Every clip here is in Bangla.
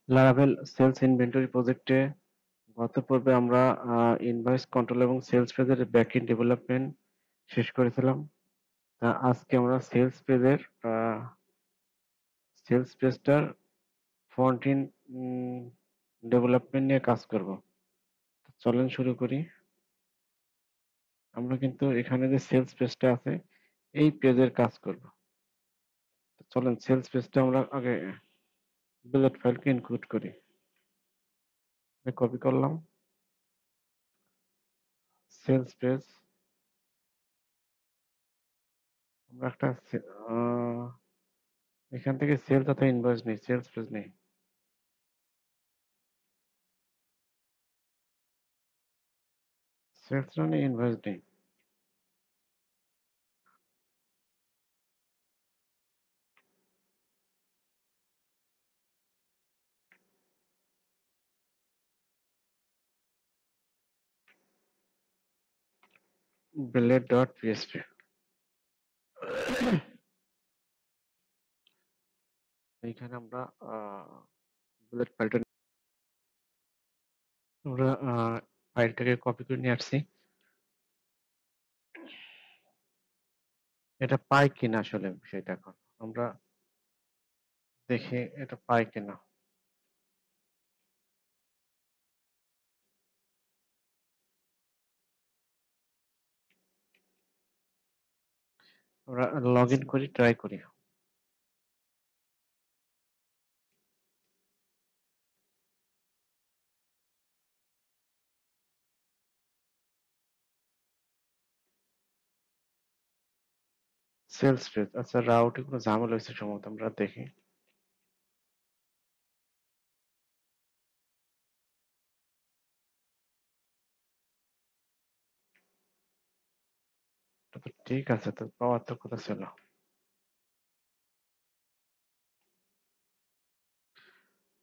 লারাভেল সেলস ইনভেন্টরি প্রজেক্টে গত পর্বে আমরা ইনভয়েস কন্ট্রোল এবং সেলস পেজের ব্যাকএন্ড ডেভেলপমেন্ট শেষ করেছিলাম। আজকে আমরা সেলস পেজটার ফ্রন্ট এন্ড ডেভেলপমেন্ট নিয়ে কাজ করব। চলেন শুরু করি। আমরা কিন্তু এখানে যে সেলস পেজটা আছে এই পেজের কাজ করব। চলেন সেলস পেজটা আমরা আগে বুলেট ফাইলকে ইনক্লুড করি। কপি করলাম সেলস পেজ। আমরা একটা এখান থেকে সেলস অথবা ইনভয়েস নেই, সেলস পেজ নেই। সেলস নেই, ইনভয়েস নেই। blade dot PSP. এইখানে আমরা বুলেট ফাইলটা আমরা ফাইলটাকে কপি করে নিয়ে আসছি। এটা পাই কিনা আসলে বিষয়টা এখন আমরা দেখি এটা পাই কিনা। আমরা লগ ইন করি, ট্রাই করি। সেলস পেজ, আচ্ছা রাউটে কোনো ঝামেলা হয়েছে সম্ভবত, আমরা দেখি। এটা তো ঠিক আছে, তো পাওয়ার তো কথা ছিল।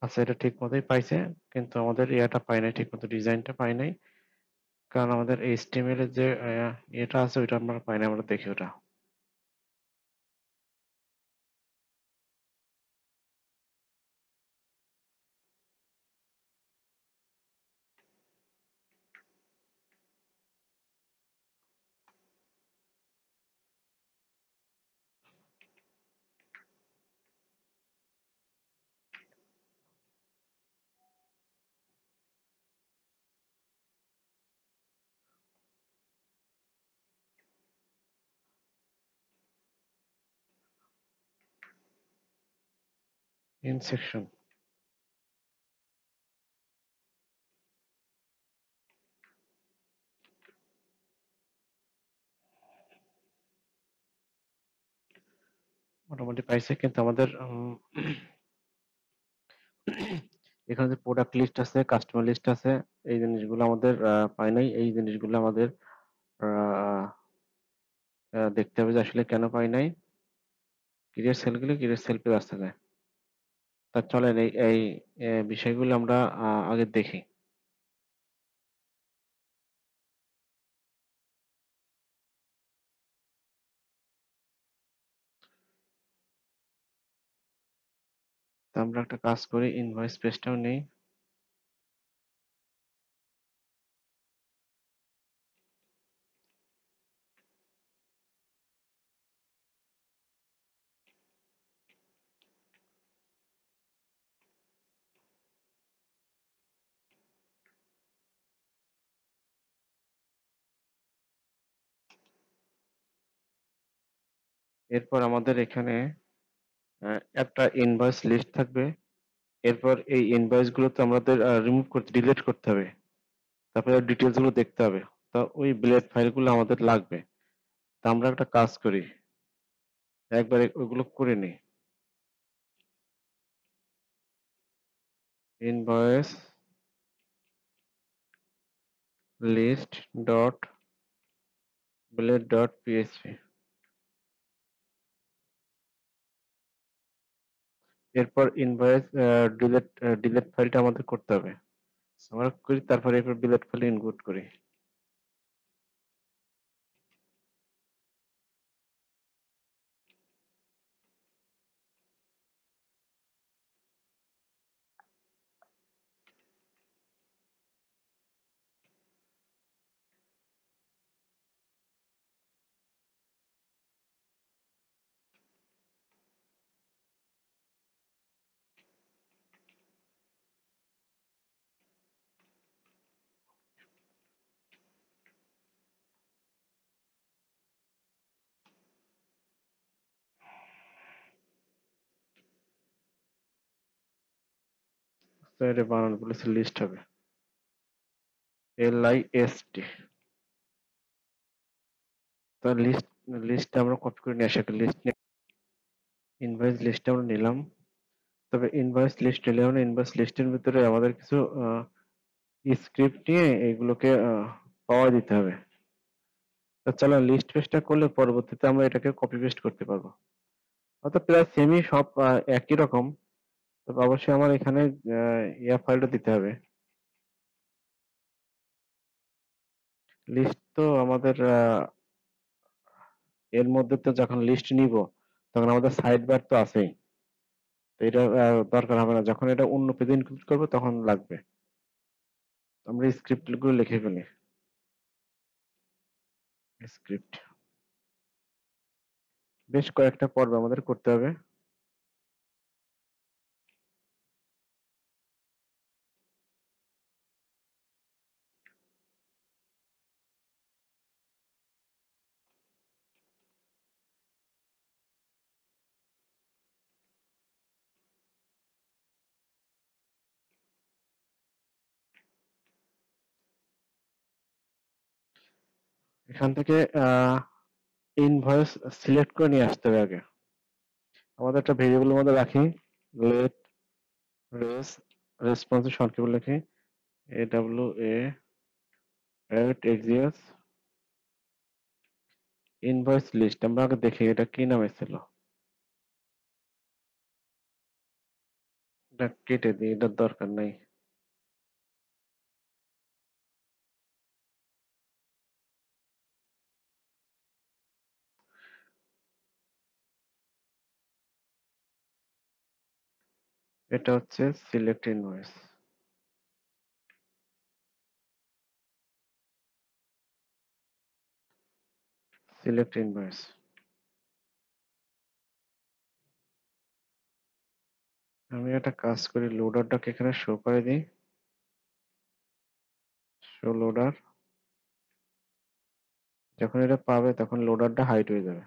আচ্ছা এটা ঠিক মতোই পাইছে, কিন্তু আমাদের ইয়াটা পাই নাই, ঠিক মতো ডিজাইনটা পাই নাই। কারণ আমাদের এইচটিএমএল এর যে এটা আছে ওইটা আমরা পাই না, আমরা দেখি ওটা। ইন সেকশন, মোটামুটি পাইছে, কিন্তু আমাদের এখানে যে প্রোডাক্ট লিস্ট আছে, কাস্টমার লিস্ট আছে, এই জিনিসগুলো আমাদের পাই নাই। এই জিনিসগুলো আমাদের আহ, দেখতে হবে যে আসলে কেন পাই নাই। ক্রিয়েট সেলগুলো ক্রিয়েট সেল পেজ আসতে যায়। তা চলেন এই এই বিষয়গুলো আমরা আগে দেখি। তা আমরা একটা কাজ করি, ইনভয়েস পেজটাও নেই। এরপর আমাদের এখানে একটা ইনভয়েস লিস্ট থাকবে। এরপর এই ইনভয়েস গুলোতে আমাদের রিমুভ করতে, ডিলিট করতে হবে। তারপরে ডিটেলস গুলো দেখতে হবে। তা ওই বিলেট ফাইলগুলো আমাদের লাগবে। তা আমরা একটা কাজ করি, একবারে ওইগুলো করে নিই। Invoice list dot delete dot PHP. এরপর ইনভয়েস ডিলেট ডিলেট ফাইলটা আমাদের করতে হবে। আমরা করি, তারপরে এরপর বিলেট ফাইল ইনক্লুড করি। তো এটা বানানো বলেছে লিস্ট হবে, LIST। তো লিস্ট আমরা কপি করে নিয়ে আসি, একটা লিস্ট ইনভয়েস লিস্ট আমরা নিলাম। তবে ইনভয়েস লিস্ট নিলে মানে ইনভয়েস লিস্টের ভিতরে আমাদের কিছু স্ক্রিপ্ট নিয়ে এগুলোকে পাওয়া দিতে হবে। তো চলো লিস্ট পেস্টটা করলে পরবর্তীতে আমরা এটাকে কপি পেস্ট করতে পারবো। অর্থাৎ প্রায় সেমই সব একই রকম। তবে অবশ্যই আমার এখানে ইয়া ফাইলটা দিতে হবে। লিস্ট তো আমাদের এর মধ্যে তো যখন লিস্ট নিব তখন আমাদের সাইড বার তো আছেই। তো এটা দরকার হবে না, যখন এটা অন্য পেজে ইনক্লুড করবো তখন লাগবে। আমরা স্ক্রিপ্ট গুলো লিখে ফেলি। স্ক্রিপ্ট বেশ কয়েকটা পর্ব আমাদের করতে হবে। এখান থেকে ইনভয়েস সিলেক্ট করে নিয়ে আসতে হবে আগে। আমাদের একটা ভেরিয়েবলের মধ্যে রাখি, লেট রেস রেসপন্সিভ সংক্ষেপে লিখি AWA@exius ইনভয়েস লিস্ট। আমরা আগে দেখি এটা কি নামে ছিল, এটা কেটে দিই, এটার দরকার নাই। এটা হচ্ছে সিলেক্ট ইনভয়েস। Select invoice. আমি একটা কাজ করি, লোডারটাকে এখানে শো করে দিই, শো লোডার। যখন এটা পাবে তখন লোডারটা হাইড হয়ে যাবে,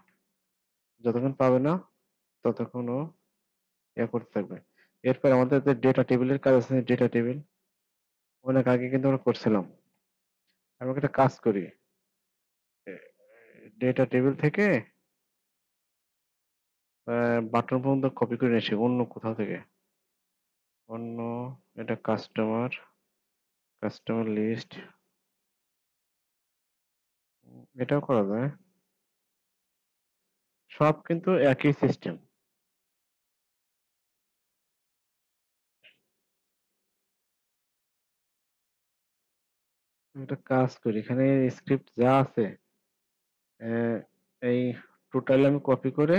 যতক্ষণ পাবে না ততক্ষণ ও ইয়ে করতে থাকবে। এরপর আমাদের যে ডেটা টেবিলের কাজ আছে, ডেটা টেবিল অনেক আগে কিন্তু আমরা করছিলাম। আমি একটা কাজ করি, ডেটা টেবিল থেকে বাটন পর্যন্ত কপি করে নিয়েছি অন্য কোথাও থেকে। অন্য, এটা কাস্টমার, কাস্টমার লিস্ট, এটাও করা যায়। সব কিন্তু একই সিস্টেম। একটা কাজ করি, এখানে স্ক্রিপ্ট যা আছে আহ, এই টোটাল আমি কপি করে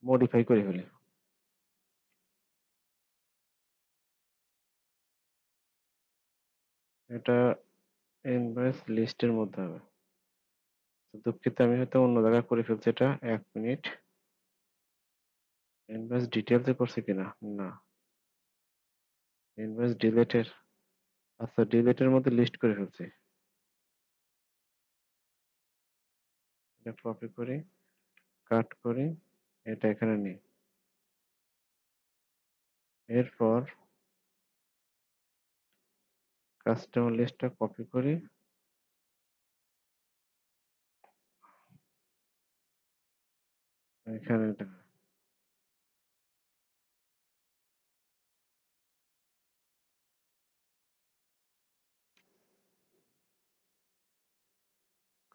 মডিফাই করে ফেলি। এটা ইনভয়েস লিস্টের মধ্যে হবে। তো দুঃখিত, আমি হয়তো অন্য জায়গায় করে ফেলছি এটা, 1 মিনিট। ইনভয়েস ডিটেলসে করছি কিনা, না, ইনভয়েস ডিলেটের, আচ্ছা ডিলেটের মধ্যে লিস্ট করে ফেলছি। এটা কপি করি, কাট করি, এটা এখানে নিই। এরপর কাস্টমার লিস্টটা কপি করি, এখানে এটা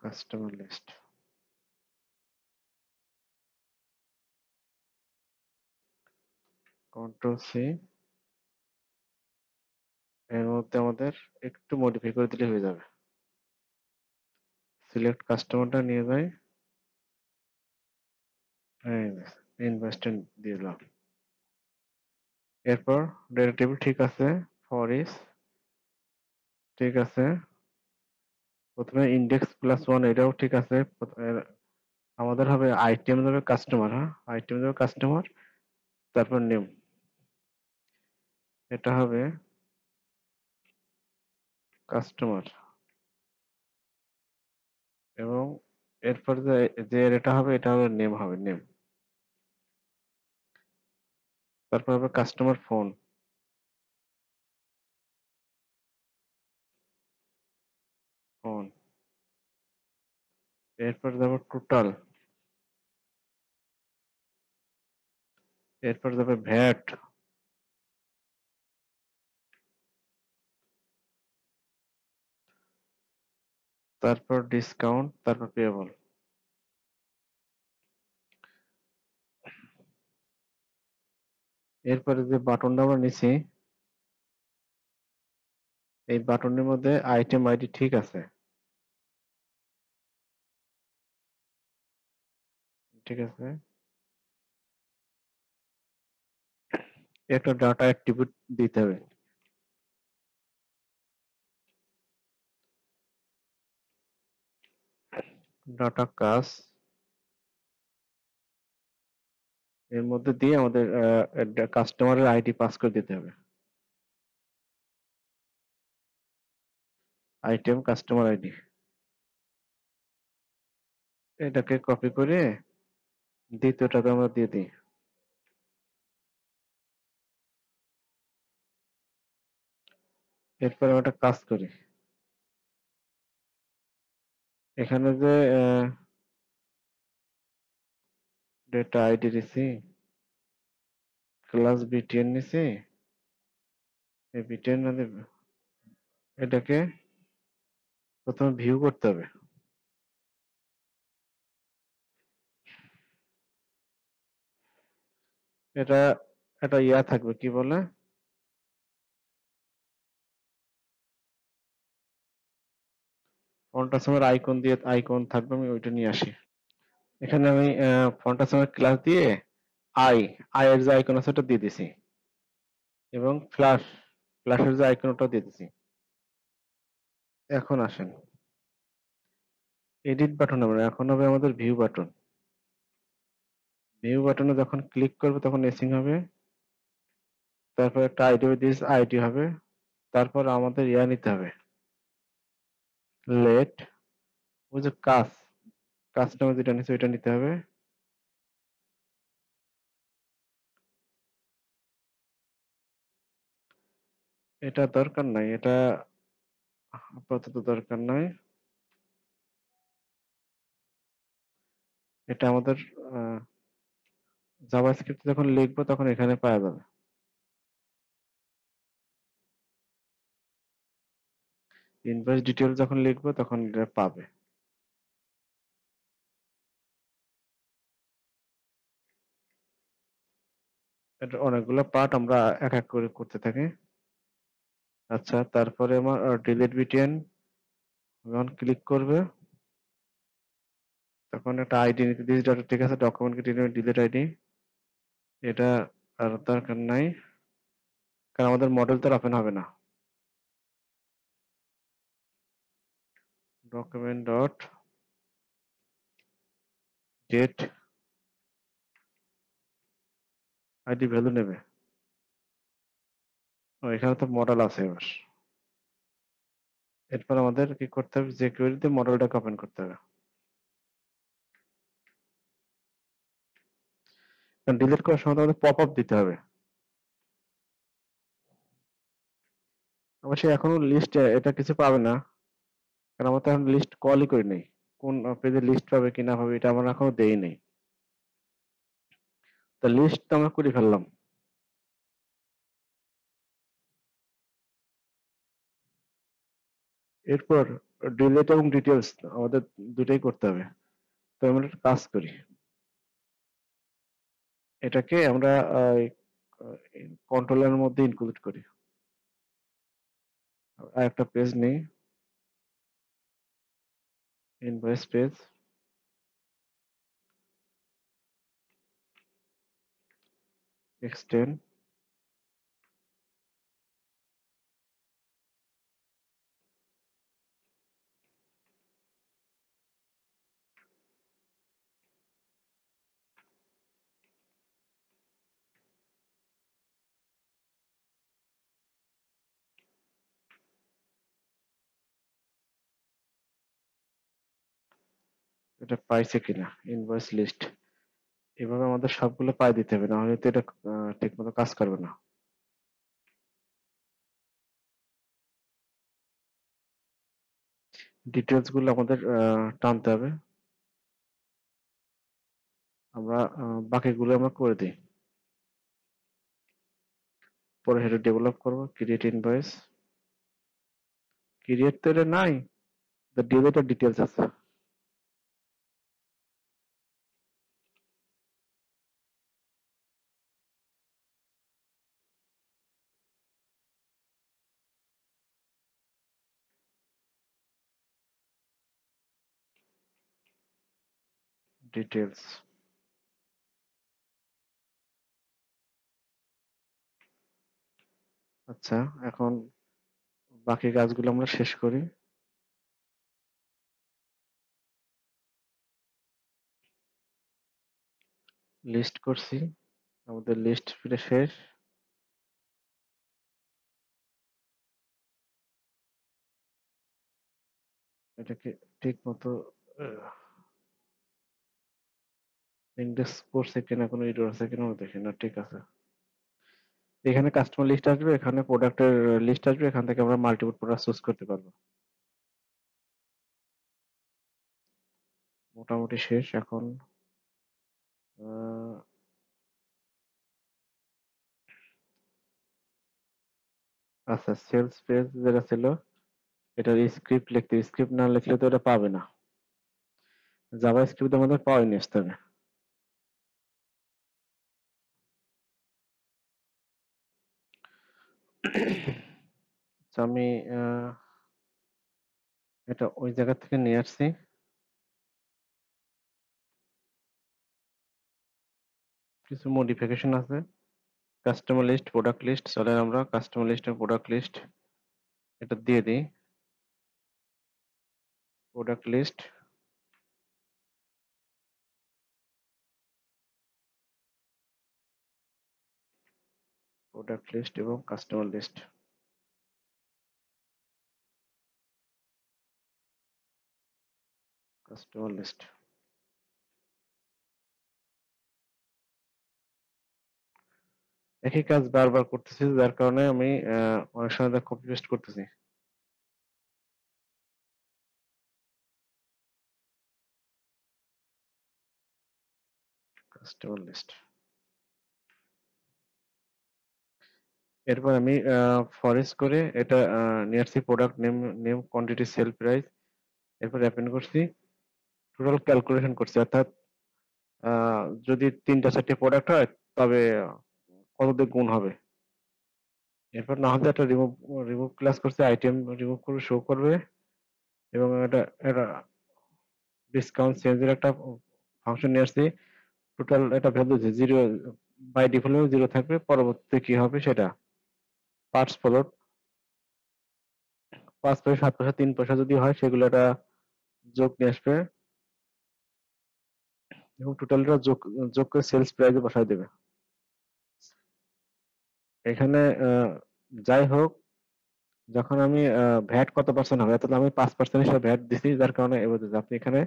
কাস্টমার লিস্ট, কন্ট্রোল C। এর মধ্যে আমাদের একটু মডিফাই করে দিলে হয়ে যাবে। সিলেক্ট কাস্টমারটা নিয়ে যাই, ইনভয়েসটা দিয়ে দিলাম। এরপর ডেটা টেবিল ঠিক আছে, ফর ইস ঠিক আছে, প্রথমে index+1 এটাও ঠিক আছে। আমাদের হবে আইটেম যাবে কাস্টমার, হ্যাঁ আইটেম যাবে কাস্টমার, তারপর নেম, এটা হবে কাস্টমার, এবং এরপর যে যে এটা হবে এটা হবে নেম, হবে নেম। তারপর হবে কাস্টমার ফোন, এরপর যাব টোটাল, এরপর যাবে ভ্যাট, তারপর ডিসকাউন্ট, তারপর পেয়েবল। এরপরে যে বাটনটা আমরা নিছি, এই বাটনের মধ্যে আইটেম আইডি ঠিক আছে, ঠিক আছে, একটা ডাটা অ্যাট্রিবিউট দিতে হবে। ডাটা ক্লাস এর মধ্যে দিয়ে আমাদের কাস্টমারের আইডি পাস করে দিতে হবে, আইটেম কাস্টমার আইডি। এটাকে কপি করে দ্বিতীয়টাতে আমরা দিয়ে দিই। এরপর আমরা একটা কাজ করি, এখানে যে ডেটা আইডি দিছি, ক্লাস বিটিএন নিছি, এই বিটিএন মানে এটাকে প্রথমে ভিউ করতে হবে। এটা একটা ইয়া থাকবে, কি বলে, ফন্টাসমের আইকন দিয়ে, আইকন থাকবে, আমি ওইটা নিয়ে আসি। এখানে আমি ফন্টাসমের ক্লাস দিয়ে আই, আই এর যে আইকন আছে ওটা দিয়ে দিছি, এবং ফ্ল্যাশ, ফ্ল্যাশের যে আইকন ওটা দিয়ে দিছি। এখন আসেন এডিট বাটন, আমরা এখন হবে আমাদের ভিউ বাটন। ভিউ বাটনে যখন ক্লিক করবে তখন এসিং হবে, তারপর একটা আইডি দিস আইডি হবে, তারপর আমাদের ইয়া নিতে হবে, লেট, ওই যে কাজ, কাস্টমার যেটা নিচ্ছে ওইটা নিতে হবে। এটা দরকার নাই, এটা আপাতত দরকার নাই, এটা আমাদের জাভাস্ক্রিপ্ট যখন লিখবো তখন এখানে পাওয়া যাবে। ইনভয়েস ডিটেল যখন লিখবো তখন এটা পাবে। এটা অনেকগুলো পার্ট আমরা এক এক করে করতে থাকি। আচ্ছা, তারপরে আমার ডিলিট বিটিএন যখন ক্লিক করবে তখন একটা আইডি নিতে দিস, ঠিক আছে, ডকুমেন্ট ডিলিট আইডি, এটা আর দরকার নাই, কারণ আমাদের মডেল তো ওপেন হবে না। Document dot gate ID value নেবে, ও এখানে তো মডেল আছে। এবার এরপর আমাদের কি করতে হবে, যে কোয়েরিতে মডেলটাকে ওপেন করতে হবে, কারণ ডিলিট করার সময় তো আমাদের পপ আপ দিতে হবে। অবশ্যই এখনো লিস্ট এটা কিছু পাবে না, কারণ আমরা তো এখন লিস্ট কলই করি নাই, কোন পেজে লিস্ট পাবে কি না পাবে এটা আমরা এখনো দেই নাই। তা লিস্ট তো আমরা করে ফেললাম। এরপর ডিলিট এবং ডিটেলস আমাদের দুটাই করতে হবে। তো আমরা একটা কাজ করি, এটাকে আমরা কন্ট্রোলের মধ্যে ইনক্লুড করি। আর একটা পেজ নেই, ইনভয়েস পেজ, এক্সটেন্ড, এটা পাইছে কিনা, ইনভয়েস লিস্ট। এভাবে আমাদের সবগুলো পাই দিতে হবে, না হলে তো এটা ঠিক মতো কাজ করবে না। ডিটেলস গুলো আমাদের টানতে হবে, আমরা বাকিগুলো আমরা করে দিই, পরে সেটা ডেভেলপ করবো। ক্রিয়েট ইনভয়েস, ক্রিয়েট তো এটা নাই, ডিলেটেড ডিটেলস আছে। ডিটেলস, আচ্ছা, এখন বাকি কাজগুলো আমরা শেষ করি। লিস্ট করছি, আমাদের লিস্ট ফিরে শেষ। এটাকে ঠিক মতো ইন্ডেক্স করছে কিনা, কোনো এরর আছে কিনা আমরা দেখি না। ঠিক আছে, এখানে কাস্টমার লিস্ট আসবে, এখানে প্রোডাক্টের লিস্ট আসবে, এখান থেকে আমরা মাল্টিপল প্রোডাক্ট চুজ করতে পারবো। মোটামুটি শেষ এখন। আহ, আচ্ছা, সেলস পেজ যেটা ছিল, এটার স্ক্রিপ্ট লিখতে, স্ক্রিপ্ট না লিখলে তো এটা পাবে না। জাভা স্ক্রিপ্ট আমাদের পাওয়াই নিয়ে আসতে হবে। আচ্ছা, আমি আহ, এটা ওই জায়গা থেকে নিয়ে আসছি। কিছু মডিফিকেশন আছে। কাস্টমার লিস্ট, প্রোডাক্ট লিস্ট, চলেন আমরা কাস্টমার লিস্ট এবং প্রোডাক্ট লিস্ট এটা দিয়ে দিই। প্রোডাক্ট লিস্ট, প্রোডাক্ট লিস্ট এবং কাস্টমার লিস্ট, কাস্টমার লিস্ট। একই কাজ বারবার করতেছি, যার কারণে আমি অনেক সময় কপি পেস্ট করতেছি। কাস্টমার লিস্ট, এরপর আমি ফরেস্ট করে এটা নিয়ে আসছি। Product name, name, quantity, sell price, এরপর অ্যাপেন্ড করছি। টোটাল ক্যালকুলেশন করছি, অর্থাৎ যদি 3টা 4টে প্রোডাক্ট হয় তবে কত দিয়ে গুণ হবে। এরপর না হলে একটা রিমুভ, রিমুভ ক্লাস করছে, আইটেম রিমুভ করে শো করবে। এবং এটা এটা ডিসকাউন্ট চেঞ্জের একটা ফাংশন নিয়ে আসছি। টোটাল এটা value zero, by default zero থাকবে, পরবর্তীতে কি হবে সেটা। পার্টস ফলোড, 5 পয়সা, 7 পয়সা, 3 পয়সা যদি হয় সেগুলো একটা যোগ নিয়ে আসবে এবং টোটালটা যোগ, যোগ করে সেলস প্রাইসে বসাই দেবে। এখানে যাই হোক, যখন আমি ভ্যাট কত পার্সেন্ট হবে, অর্থাৎ আমি 5% হিসাবে ভ্যাট দিছি, যার কারণে এবার আপনি এখানে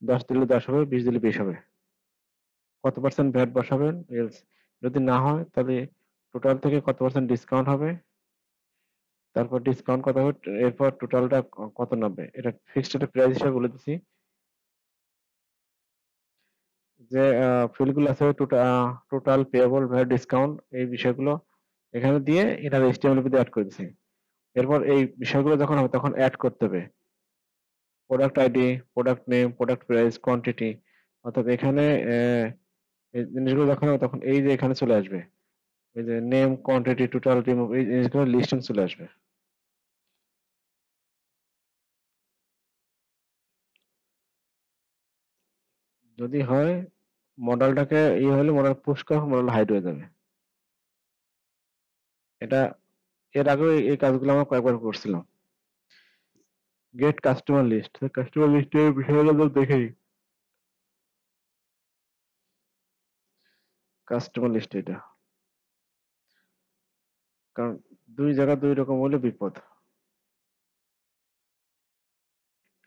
10 দিলে 10 হবে, 20 দিলে 20 হবে। কত পার্সেন্ট ভ্যাট বসাবেন এলস, যদি না হয় তাহলে টোটাল থেকে কত পার্সেন্ট ডিসকাউন্ট হবে, তারপর ডিসকাউন্ট কত হবে, এরপর টোটালটা কত নামবে, এটা ফিক্সড একটা প্রাইস হিসাবে বলে দিচ্ছি। যে ফিল্ডগুলো আছে, টোটাল পেয়েবল ভ্যাট ডিসকাউন্ট, এই বিষয়গুলো এখানে দিয়ে এটা এইচটিএমএল ভিতরে অ্যাড করে দিচ্ছি। এরপর এই বিষয়গুলো যখন হবে তখন অ্যাড করতে হবে product ID, product name, product price, quantity. অর্থাৎ এখানে এই জিনিসগুলো যখন হবে তখন এই যে এখানে চলে আসবে, এই যে নেম, কোয়ান্টিটি, টোটাল, রিমুভ, এই জিনিসগুলো লিস্টিং চলে আসবে। যদি হয় মডেলটাকে ইয়ে হলে মডেল পুশ করা, মডেল হাইড হয়ে যাবে। এটা এর আগেও এই কাজগুলো আমরা কয়েকবার করছিলাম। গেট কাস্টমার লিস্ট, কাস্টমার লিস্টের বিষয়গুলো তো দেখেই। কাস্টমার লিস্ট এটা, কারণ দুই জায়গা দুই রকম হলে বিপদ।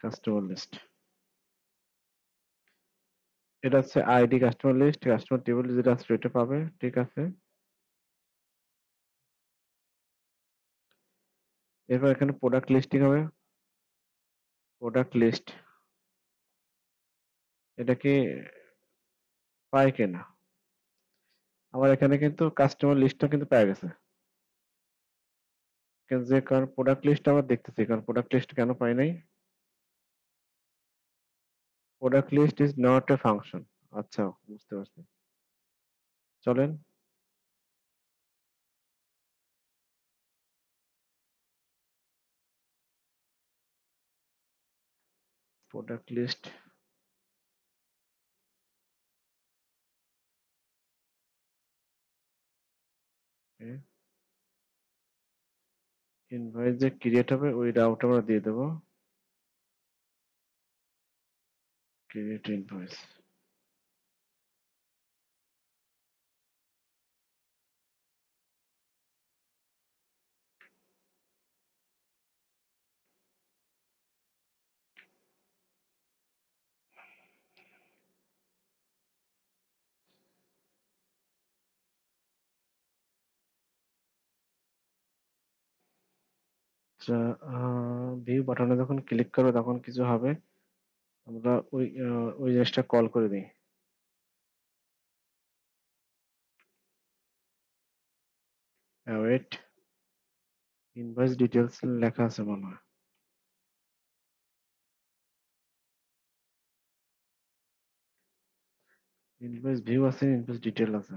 কাস্টমার লিস্ট, এটা হচ্ছে ID customer list, customer table যেটা আছে এটা পাবে। ঠিক আছে, এরপর এখানে প্রোডাক্ট লিস্টিং হবে। প্রোডাক্ট লিস্ট, এটা কি পায় কিনা। আমার এখানে কিন্তু কাস্টমার লিস্টটা কিন্তু পেয়ে গেছে। যে কারণ প্রোডাক্ট লিস্ট আবার দেখতেছি, কারণ প্রোডাক্ট লিস্ট কেন পাই নাই। Product list is not a function. আচ্ছা, বুঝতে পারছি। চলেন। প্রোডাক্ট লিস্ট, ইনভয়েস যে ক্রিয়েট হবে ওই রাউট আমরা দিয়ে দেবো, ক্রিয়েট ইনভয়েস। আচ্ছা, ভিউ বাটনে যখন ক্লিক করবে তখন কিছু হবে, আমরা ওই জিনিসটা কল করে দিই। ওয়েট, ইনভয়েস ডিটেলস লেখা আছে মনে হয়। ইনভয়েস ভিউ আছে, ইনভয়েস ডিটেল আছে।